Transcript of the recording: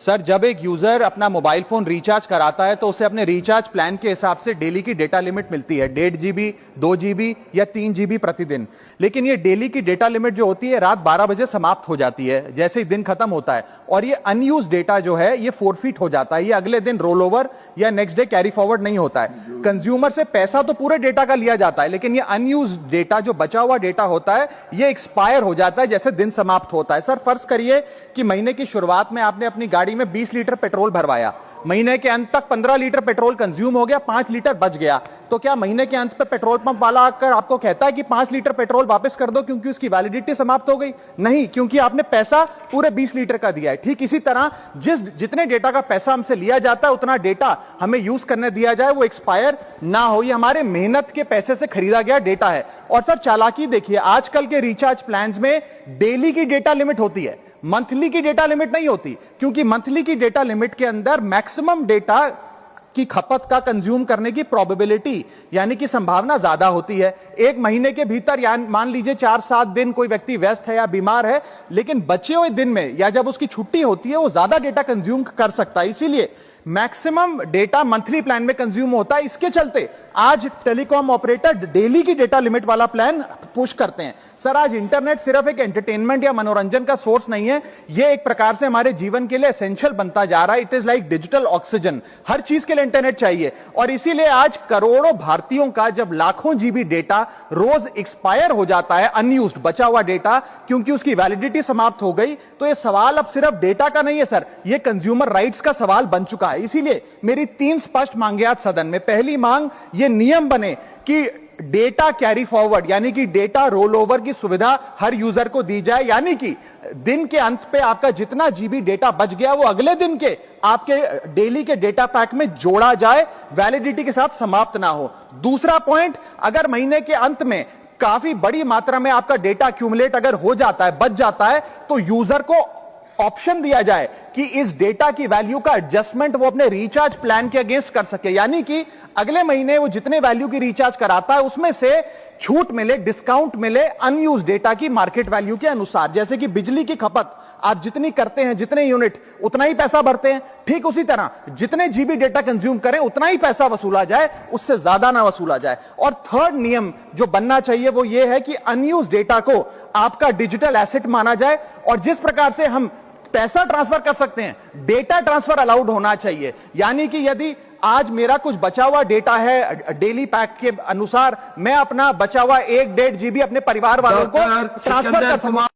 Sir, जब एक user अपना मोबाइल फोन रिचार्ज कराता है तो उसे अपने रिचार्ज प्लान के हिसाब से डेली की डेटा लिमिट मिलती है 1.5 GB, 2 GB या 3 GB प्रतिदिन। लेकिन ये डेली की डेटा लिमिट जो होती है रात 12 बजे समाप्त हो जाती है जैसे ही दिन खत्म होता है, और ये अनयूज डेटा जो है ये फोरफिट हो जाता है, ये अगले दिन रोल ओवर या नेक्स्ट डे कैरी फॉरवर्ड नहीं होता है। कंज्यूमर से पैसा तो पूरे डेटा का लिया जाता है, लेकिन ये अनयूज डेटा जो बचा हुआ डेटा होता है ये एक्सपायर हो जाता है जैसे दिन समाप्त होता है। सर, फर्ज करिए कि महीने की शुरुआत में आपने अपनी गाड़ी में 20 लीटर पेट्रोल भरवाया, महीने के अंत तक 15 लीटर पेट्रोल कंज्यूम हो गया, 5 लीटर बच गया, तो क्या महीने के अंत पे पेट्रोल पंप वाला आकर आपको कहता है कि 5 लीटर पेट्रोल वापस कर दो क्योंकि उसकी वैलिडिटी समाप्त हो गई? नहीं, क्योंकि आपने पैसा पूरे 20 लीटर का दिया है। ठीक इसी तरह जितने डेटा का पैसा हमसे लिया जाता है उतना डेटा हमें यूज करने दिया जाए, वो एक्सपायर ना हो। ये हमारे मेहनत के पैसे से खरीदा गया डेटा है। और सर, चालाकी देखिए, आजकल के रिचार्ज प्लान्स में डेली की डेटा लिमिट होती है, मंथली की डेटा लिमिट नहीं होती, क्योंकि मंथली की डेटा लिमिट के अंदर मैक्सिमम डेटा की खपत का कंज्यूम करने की प्रोबेबिलिटी यानी कि संभावना ज्यादा होती है। एक महीने के भीतर या मान लीजिए 4-7 दिन कोई व्यक्ति व्यस्त है या बीमार है, लेकिन बचे हुए दिन में या जब उसकी छुट्टी होती है वो ज्यादा डेटा कंज्यूम कर सकता है, इसीलिए मैक्सिमम डेटा मंथली प्लान में कंज्यूम होता है। इसके चलते आज टेलीकॉम ऑपरेटर डेली की डेटा लिमिट वाला प्लान पुश करते हैं। सर, आज इंटरनेट सिर्फ एक एंटरटेनमेंट या मनोरंजन का सोर्स नहीं है, यह एक प्रकार से हमारे जीवन के लिए एसेंशियल बनता जा रहा है। It is like digital oxygen, हर चीज के लिए इंटरनेट चाहिए। और इसीलिए आज करोड़ों भारतीयों का जब लाखों जीबी डेटा रोज एक्सपायर हो जाता है, अनयूज्ड बचा हुआ डेटा, क्योंकि उसकी वैलिडिटी समाप्त हो गई, तो यह सवाल अब सिर्फ डेटा का नहीं है सर, यह कंज्यूमर राइट्स का सवाल बन चुका है। इसीलिए मेरी 3 स्पष्ट मांगे आज सदन में। पहली मांग, यह नियम बने कि डेटा कैरी फॉरवर्ड यानी कि डेटा रोल ओवर की सुविधा हर यूजर को दी जाए, यानी कि दिन के अंत पे आपका जितना जीबी डेटा बच गया वो अगले दिन के आपके डेली के डेटा पैक में जोड़ा जाए, वैलिडिटी के साथ समाप्त ना हो। दूसरा पॉइंट, अगर महीने के अंत में काफी बड़ी मात्रा में आपका डेटा एक्यूमुलेट अगर हो जाता है, बच जाता है, तो यूजर को ऑप्शन दिया जाए कि इस डेटा की वैल्यू का एडजस्टमेंट वो अपने रिचार्ज प्लान के अगेंस्ट कर सके, यानी कि अगले महीने वो जितने वैल्यू की रिचार्ज कराता है उसमें से छूट मिले, डिस्काउंट मिले अनयूज डेटा की मार्केट वैल्यू के अनुसार। जैसे कि बिजली की खपत आप जितनी करते हैं, जितने यूनिट उतना ही पैसा भरते हैं, ठीक उसी तरह जितने जीबी डेटा कंज्यूम करें उतना ही पैसा वसूला जाए, उससे ज्यादा ना वसूला जाए। और थर्ड नियम जो बनना चाहिए वो ये है कि अनयूज डेटा को आपका डिजिटल एसेट माना जाए, और जिस प्रकार से हम पैसा ट्रांसफर कर सकते हैं, डेटा ट्रांसफर अलाउड होना चाहिए। यानी कि यदि आज मेरा कुछ बचा हुआ डेटा है डेली पैक के अनुसार, मैं अपना बचा हुआ 1-1.5 GB अपने परिवार वालों को ट्रांसफर कर सकूं।